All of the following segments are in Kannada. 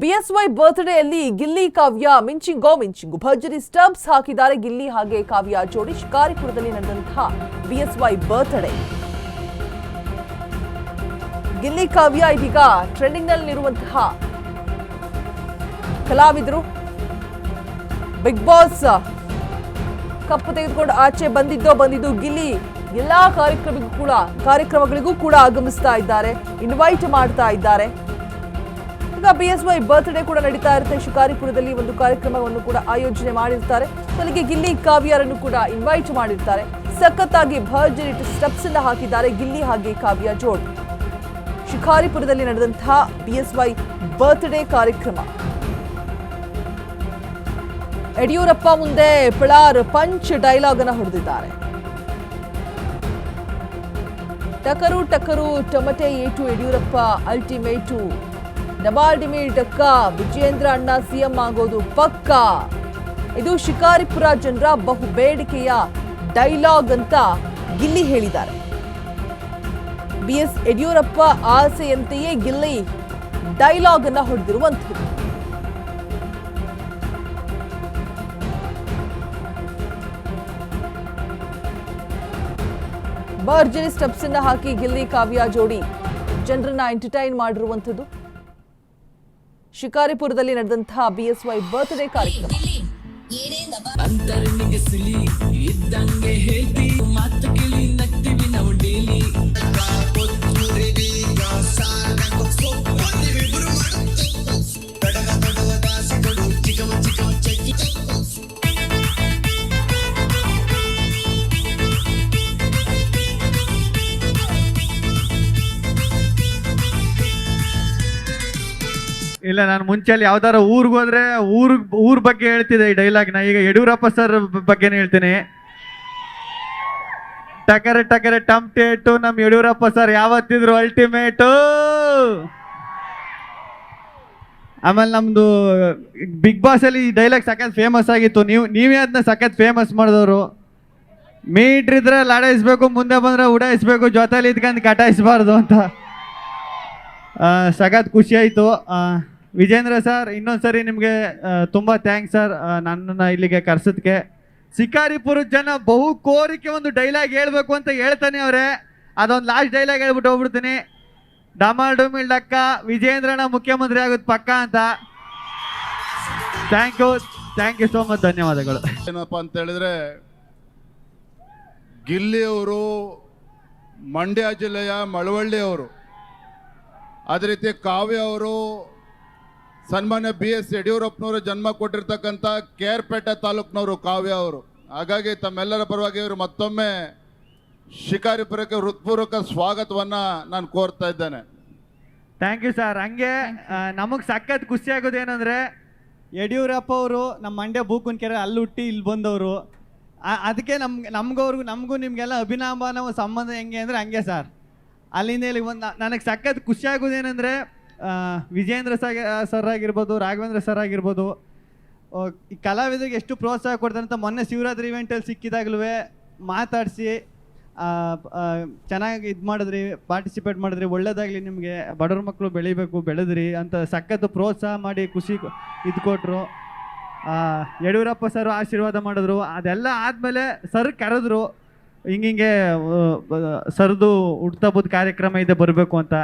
ಬಿಎಸ್ವೈ ಬರ್ತ್ಡೇಯಲ್ಲಿ ಗಿಲ್ಲಿ ಕಾವ್ಯ ಮಿಂಚಿಂಗೋ ಭರ್ಜರಿ ಸ್ಟಬ್ಸ್ ಹಾಕಿದ್ದಾರೆ ಗಿಲ್ಲಿ ಹಾಗೆ ಕಾವ್ಯ ಜೋಡಿ ಶಿಕಾರಿಪುರದಲ್ಲಿ ನಡೆದಂತಹ ಬಿಎಸ್ವೈ ಬರ್ತ್ಡೇ. ಗಿಲ್ಲಿ ಕಾವ್ಯ ಇದೀಗ ಟ್ರೆಂಡಿಂಗ್ ನಲ್ಲಿರುವಂತಹ ಕಲಾವಿದರು. ಬಿಗ್ ಬಾಸ್ ಕಪ್ಪು ತೆಗೆದುಕೊಂಡು ಆಚೆ ಬಂದಿದ್ದು ಗಿಲ್ಲಿ ಎಲ್ಲಾ ಕಾರ್ಯಕ್ರಮಗಳಿಗೂ ಕೂಡ ಆಗಮಿಸ್ತಾ ಇದ್ದಾರೆ, ಇನ್ವೈಟ್ ಮಾಡ್ತಾ ಇದ್ದಾರೆ. ಈಗ ಬಿಎಸ್ವೈ ಬರ್ತ್ಡೇ ಕೂಡ ನಡೀತಾ ಇರುತ್ತೆ. ಶಿಕಾರಿಪುರದಲ್ಲಿ ಒಂದು ಕಾರ್ಯಕ್ರಮವನ್ನು ಕೂಡ ಆಯೋಜನೆ ಮಾಡಿರ್ತಾರೆ. ಅಲ್ಲಿಗೆ ಗಿಲ್ಲಿ ಕಾವ್ಯರನ್ನು ಕೂಡ ಇನ್ವೈಟ್ ಮಾಡಿರ್ತಾರೆ. ಸಖತ್ತಾಗಿ ಭರ್ಜರಿ ಸ್ಟೆಪ್ಸ್ ಅನ್ನು ಹಾಕಿದ್ದಾರೆ ಗಿಲ್ಲಿ ಹಾಗೆ ಕಾವ್ಯ ಜೋಡಿ. ಶಿಕಾರಿಪುರದಲ್ಲಿ ನಡೆದಂತಹ ಬಿಎಸ್ವೈ ಬರ್ತ್ಡೇ ಕಾರ್ಯಕ್ರಮ. ಯಡಿಯೂರಪ್ಪ ಮುಂದೆ ಪಿಳಾರ್ ಪಂಚ್ ಡೈಲಾಗ್ ಅನ್ನು ಹೊಡೆದಿದ್ದಾರೆ. ಟಕರು ಟಮಟೆ ಏಟು ಯಡಿಯೂರಪ್ಪ ಅಲ್ಟಿಮೇಟು, ಡಬಾಲ್ಡಿಮೇಟ್ ಅಕ್ಕ, ವಿಜೇಂದ್ರ ಅಣ್ಣ ಸಿಎಂ ಆಗೋದು ಪಕ್ಕ. ಇದು ಶಿಕಾರಿಪುರ ಜನರ ಬಹು ಬೇಡಿಕೆಯ ಡೈಲಾಗ್ ಅಂತ ಗಿಲ್ಲಿ ಹೇಳಿದ್ದಾರೆ. ಬಿಎಸ್ ಯಡಿಯೂರಪ್ಪ ಆಸೆಯಂತೆಯೇ ಗಿಲ್ಲಿ ಡೈಲಾಗ್ ಅನ್ನ ಹೊಡೆದಿರುವಂಥದ್ದು. ಭರ್ಜರಿ ಸ್ಟೆಪ್ಸ್ ಅನ್ನ ಹಾಕಿ ಗಿಲ್ಲಿ ಕಾವ್ಯ ಜೋಡಿ ಜನರನ್ನ ಎಂಟರ್ಟೈನ್ ಮಾಡಿರುವಂಥದ್ದು. ಶಿಕಾರಿಪುರದಲ್ಲಿ ನಡೆದಂತಹ ಬಿಎಸ್ವೈ ಬರ್ತ್ಡೇ ಕಾರ್ಯಕ್ರಮ. ಇಲ್ಲ, ನಾನು ಮುಂಚೆಲ್ಲಿ ಯಾವ್ದಾರ ಊರಿಗೆ ಹೋದ್ರೆ ಊರ್ ಬಗ್ಗೆ ಹೇಳ್ತಿದ್ದೆ ಈ ಡೈಲಾಗ್ನ. ಈಗ ಯಡಿಯೂರಪ್ಪ ಸರ್ ಬಗ್ಗೆನೇ ಹೇಳ್ತೀನಿ. ಟಕರೆ ಟಮ್ಟೇಟು, ನಮ್ ಯಡಿಯೂರಪ್ಪ ಸರ್ ಯಾವತ್ತಿದ್ರು ಅಲ್ಟಿಮೇಟು. ಆಮೇಲೆ ನಮ್ದು ಬಿಗ್ ಬಾಸ್ ಅಲ್ಲಿ ಈ ಡೈಲಾಗ್ ಸಖತ್ ಫೇಮಸ್ ಆಗಿತ್ತು. ನೀವೇ ಅದನ್ನ ಸಖತ್ ಫೇಮಸ್ ಮಾಡಿದವರು. ಮೀಟ್ರ್ ಇದ್ರೆ ಲಡಾಯಿಸ್ಬೇಕು, ಮುಂದೆ ಬಂದ್ರೆ ಉಡಾಯಿಸ್ಬೇಕು, ಜೊತೆಲಿ ಇದ್ಕೊಂಡು ಕಟಾಯಿಸ್ಬಾರ್ದು ಅಂತ. ಸಖತ್ ಖುಷಿ ಆಯಿತು. ವಿಜೇಂದ್ರ ಸರ್, ಇನ್ನೊಂದ್ಸರಿ ನಿಮಗೆ ತುಂಬ ಥ್ಯಾಂಕ್ಸ್ ಸರ್, ನನ್ನನ್ನು ಇಲ್ಲಿಗೆ ಕರ್ಸೋದಕ್ಕೆ. ಶಿಕಾರಿಪುರದ ಜನ ಬಹು ಕೋರಿಕೆ ಒಂದು ಡೈಲಾಗ್ ಹೇಳ್ಬೇಕು ಅಂತ ಹೇಳ್ತಾನೆ ಅವರೇ. ಅದೊಂದು ಲಾಸ್ಟ್ ಡೈಲಾಗ್ ಹೇಳ್ಬಿಟ್ಟು ಹೋಗ್ಬಿಡ್ತೀನಿ. ಡಮಾಲ್ ಡೊಮಿಲ್ ಡಕ್ಕ, ವಿಜೇಂದ್ರನ ಮುಖ್ಯಮಂತ್ರಿ ಆಗೋದು ಪಕ್ಕ ಅಂತ. ಥ್ಯಾಂಕ್ ಯು ಸೋ ಮಚ್, ಧನ್ಯವಾದಗಳು. ಏನಪ್ಪ ಅಂತ ಹೇಳಿದ್ರೆ, ಗಿಲ್ಲಿಯವರು ಮಂಡ್ಯ ಜಿಲ್ಲೆಯ ಮಳವಳ್ಳಿಯವರು. ಅದೇ ರೀತಿ ಕಾವ್ಯ ಅವರು ಸನ್ಮಾನ್ಯ BS ಯಡಿಯೂರಪ್ಪನವರು ಜನ್ಮ ಕೊಟ್ಟಿರ್ತಕ್ಕಂಥ ಕೇರ್ಪೇಟೆ ತಾಲೂಕಿನವರು ಕಾವ್ಯ ಅವರು. ಹಾಗಾಗಿ ತಮ್ಮೆಲ್ಲರ ಪರವಾಗಿ ಇವರು ಮತ್ತೊಮ್ಮೆ ಶಿಕಾರಿಪುರಕ್ಕೆ ಹೃತ್ಪೂರ್ವಕ ಸ್ವಾಗತವನ್ನು ನಾನು ಕೋರ್ತಾ ಇದ್ದೇನೆ. Thank you sir. ಹಂಗೆ ನಮಗೆ ಸಖತ್ ಖುಷಿ ಆಗೋದು ಏನಂದರೆ, ಯಡಿಯೂರಪ್ಪ ಅವರು ನಮ್ಮ ಮಂಡ್ಯ ಬೂಕುನ್ಕೆರೆ ಅಲ್ಲಿ ಹುಟ್ಟಿ ಇಲ್ಲಿ ಬಂದವರು. ಅದಕ್ಕೆ ನಮಗೂ ನಿಮಗೆಲ್ಲ ಅಭಿನಂದನ ಸಂಬಂಧ ಹೆಂಗೆ ಅಂದರೆ ಹಂಗೆ ಸರ್. ಅಲ್ಲಿಂದ ಇಲ್ಲಿ ನನಗೆ ಸಖತ್ ಖುಷಿ ಆಗೋದೇನೆಂದರೆ, ವಿಜೇಂದ್ರ ಸರ್ ಆಗಿರ್ಬೋದು, ರಾಘವೇಂದ್ರ ಸರ್ ಆಗಿರ್ಬೋದು, ಈ ಕಲಾವಿದರಿಗೆ ಎಷ್ಟು ಪ್ರೋತ್ಸಾಹ ಕೊಡ್ತಾರೆ ಅಂತ ಮೊನ್ನೆ ಶಿವರಾತ್ರಿ ಇವೆಂಟಲ್ಲಿ ಸಿಕ್ಕಿದಾಗಲೂ ಮಾತಾಡಿಸಿ ಚೆನ್ನಾಗಿ ಇದು ಮಾಡಿದ್ರಿ, ಪಾರ್ಟಿಸಿಪೇಟ್ ಮಾಡಿದ್ರಿ, ಒಳ್ಳೇದಾಗಲಿ ನಿಮಗೆ, ಬಡವ್ರ ಮಕ್ಕಳು ಬೆಳೆದ್ರಿ ಅಂತ ಸಖತ್ ಪ್ರೋತ್ಸಾಹ ಮಾಡಿ ಖುಷಿ ಇದು ಕೊಟ್ಟರು. ಯಡಿಯೂರಪ್ಪ ಸರ್ ಆಶೀರ್ವಾದ ಮಾಡಿದ್ರು. ಅದೆಲ್ಲ ಆದಮೇಲೆ ಸರ್ ಕರೆದ್ರು, ಹಿಂಗೆ ಸರ್ದು ಹುಟ್ಟುಹಬ್ಬದ ಕಾರ್ಯಕ್ರಮ ಇದೆ ಬರಬೇಕು ಅಂತ.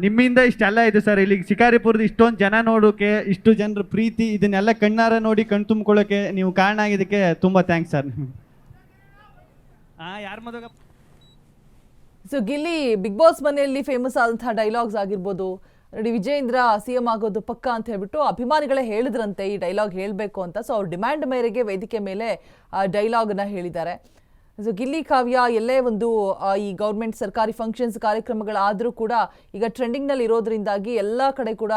ನಿಮ್ಮಿಂದ ಇಷ್ಟೆಲ್ಲ ಇದೆ ಸರ್. ಇಲ್ಲಿ ಶಿಕಾರಿಪುರದ ಇಷ್ಟೊಂದು ಜನ ನೋಡೋಕೆ, ಇಷ್ಟು ಜನರ ಪ್ರೀತಿ, ಇದನ್ನೆಲ್ಲ ಕಣ್ಣಾರ ನೋಡಿ ಕಣ್ ತುಂಬಿಕೊಳ್ಳೋಕೆ ನೀವು ಕಾರಣ ಆಗಿದ್ದಕ್ಕೆ ತುಂಬ ಥ್ಯಾಂಕ್ಸ್ ಸರ್. ಯಾರ ಮದುವೆ? ಸೊ ಗಿಲ್ಲಿ ಬಿಗ್ ಬಾಸ್ ಮನೆಯಲ್ಲಿ ಫೇಮಸ್ ಆದಂತಹ ಡೈಲಾಗ್ಸ್ ಆಗಿರ್ಬೋದು, ನೋಡಿ ವಿಜೇಂದ್ರ ಸಿಎಂ ಆಗೋದು ಪಕ್ಕ ಅಂತ ಹೇಳ್ಬಿಟ್ಟು ಅಭಿಮಾನಿಗಳೇ ಹೇಳಿದ್ರಂತೆ ಈ ಡೈಲಾಗ್ ಹೇಳಬೇಕು ಅಂತ. ಸೊ ಅವ್ರ ಡಿಮ್ಯಾಂಡ್ ಮೇರೆಗೆ ವೇದಿಕೆ ಮೇಲೆ ಡೈಲಾಗ್ನ ಹೇಳಿದ್ದಾರೆ. ಸೊ ಗಿಲ್ಲಿ ಕಾವ್ಯ ಎಲ್ಲೇ ಒಂದು ಈ ಗೌರ್ಮೆಂಟ್ ಸರ್ಕಾರಿ ಫಂಕ್ಷನ್ಸ್ ಕಾರ್ಯಕ್ರಮಗಳಾದರೂ ಕೂಡ ಈಗ ಟ್ರೆಂಡಿಂಗ್ನಲ್ಲಿ ಇರೋದ್ರಿಂದಾಗಿ ಎಲ್ಲ ಕಡೆ ಕೂಡ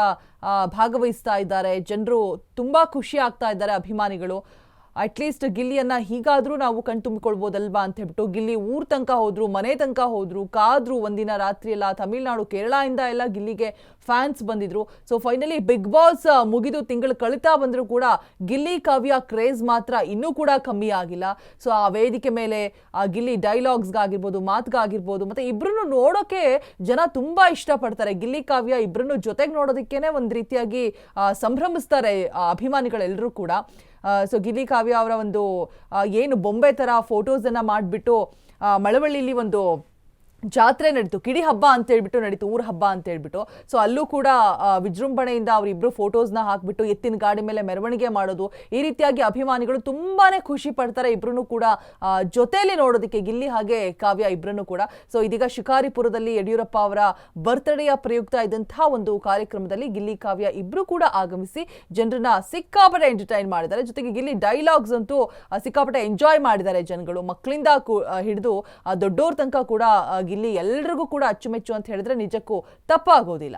ಭಾಗವಹಿಸ್ತಾ ಇದ್ದಾರೆ. ಜನರು ತುಂಬ ಖುಷಿ ಆಗ್ತಾ ಇದ್ದಾರೆ ಅಭಿಮಾನಿಗಳು. ಅಟ್ಲೀಸ್ಟ್ ಗಿಲ್ಲಿಯನ್ನ ಹೀಗಾದ್ರೂ ನಾವು ಕಣ್ತುಂಬಿಕೊಳ್ಬೋದಲ್ವಾ ಅಂತ ಹೇಳ್ಬಿಟ್ಟು ಗಿಲ್ಲಿ ಊರ್ ತನಕ ಹೋದ್ರು, ಮನೆ ತನಕ ಹೋದ್ರು, ಕಾದ್ರು ಒಂದಿನ ರಾತ್ರಿ ಎಲ್ಲ. ತಮಿಳ್ನಾಡು, ಕೇರಳದಿಂದ ಎಲ್ಲ ಗಿಲ್ಲಿಗೆ ಫ್ಯಾನ್ಸ್ ಬಂದಿದ್ರು. ಸೊ ಫೈನಲಿ ಬಿಗ್ ಬಾಸ್ ಮುಗಿದು ತಿಂಗಳು ಕಳಿತಾ ಬಂದ್ರು ಕೂಡ ಗಿಲ್ಲಿ ಕಾವ್ಯ ಕ್ರೇಜ್ ಮಾತ್ರ ಇನ್ನೂ ಕೂಡ ಕಮ್ಮಿ ಆಗಿಲ್ಲ. ಸೊ ಆ ವೇದಿಕೆ ಮೇಲೆ ಆ ಗಿಲ್ಲಿ ಡೈಲಾಗ್ಸ್ಗಾಗಿರ್ಬೋದು, ಮಾತುಗಾಗಿರ್ಬೋದು, ಮತ್ತೆ ಇಬ್ರನ್ನು ನೋಡೋಕೆ ಜನ ತುಂಬಾ ಇಷ್ಟಪಡ್ತಾರೆ. ಗಿಲ್ಲಿ ಕಾವ್ಯ ಇಬ್ರನ್ನು ಜೊತೆಗೆ ನೋಡೋದಕ್ಕೇನೆ ಒಂದ್ ರೀತಿಯಾಗಿ ಸಂಭ್ರಮಿಸ್ತಾರೆ ಅಭಿಮಾನಿಗಳೆಲ್ಲರೂ ಕೂಡ. ಸೊ ಗಿಲ್ಲಿ ಕಾವ್ಯ ಅವರ ಒಂದು ಏನು ಬೊಂಬೆ ತರ ಫೋಟೋಸ್ ಅನ್ನ ಮಾಡಿಬಿಟ್ಟು ಮಳವಳ್ಳಿಲಿ ಒಂದು ಜಾತ್ರೆ ನಡೀತು, ಕಿಡಿ ಹಬ್ಬ ಅಂತ ಹೇಳ್ಬಿಟ್ಟು ನಡೀತು, ಊರ ಹಬ್ಬ ಅಂತ ಹೇಳ್ಬಿಟ್ಟು. ಸೊ ಅಲ್ಲೂ ಕೂಡ ವಿಜೃಂಭಣೆಯಿಂದ ಅವರಿಬ್ರು ಫೋಟೋಸ್ನ ಹಾಕ್ಬಿಟ್ಟು ಎತ್ತಿನ ಗಾಡಿ ಮೇಲೆ ಮೆರವಣಿಗೆ ಮಾಡೋದು, ಈ ರೀತಿಯಾಗಿ ಅಭಿಮಾನಿಗಳು ತುಂಬಾನೇ ಖುಷಿ ಪಡ್ತಾರೆ ಇಬ್ರು ಕೂಡ ಜೊತೆಯಲ್ಲಿ ನೋಡೋದಕ್ಕೆ, ಗಿಲ್ಲಿ ಹಾಗೆ ಕಾವ್ಯ ಇಬ್ರನ್ನು ಕೂಡ. ಸೊ ಇದೀಗ ಶಿಕಾರಿಪುರದಲ್ಲಿ ಯಡಿಯೂರಪ್ಪ ಅವರ ಬರ್ತ್ಡೇಯ ಪ್ರಯುಕ್ತ ಇದ್ದಂತಹ ಒಂದು ಕಾರ್ಯಕ್ರಮದಲ್ಲಿ ಗಿಲ್ಲಿ ಕಾವ್ಯ ಇಬ್ರು ಕೂಡ ಆಗಮಿಸಿ ಜನರನ್ನ ಸಿಕ್ಕಾಪಟ್ಟೆ ಎಂಟರ್ಟೈನ್ ಮಾಡಿದ್ದಾರೆ. ಜೊತೆಗೆ ಗಿಲ್ಲಿ ಡೈಲಾಗ್ಸ್ ಅಂತೂ ಸಿಕ್ಕಾಪಟ್ಟೆ ಎಂಜಾಯ್ ಮಾಡಿದ್ದಾರೆ ಜನಗಳು, ಮಕ್ಕಳಿಂದ ಹಿಡಿದು ದೊಡ್ಡೋರ್ ತನಕ ಕೂಡ ಗಿಲ್ಲಿ ಎಲ್ರಿಗೂ ಕೂಡ ಅಚ್ಚುಮೆಚ್ಚು ಅಂತ ಹೇಳಿದ್ರೆ ನಿಜಕ್ಕೂ ತಪ್ಪಾಗೋದಿಲ್ಲ.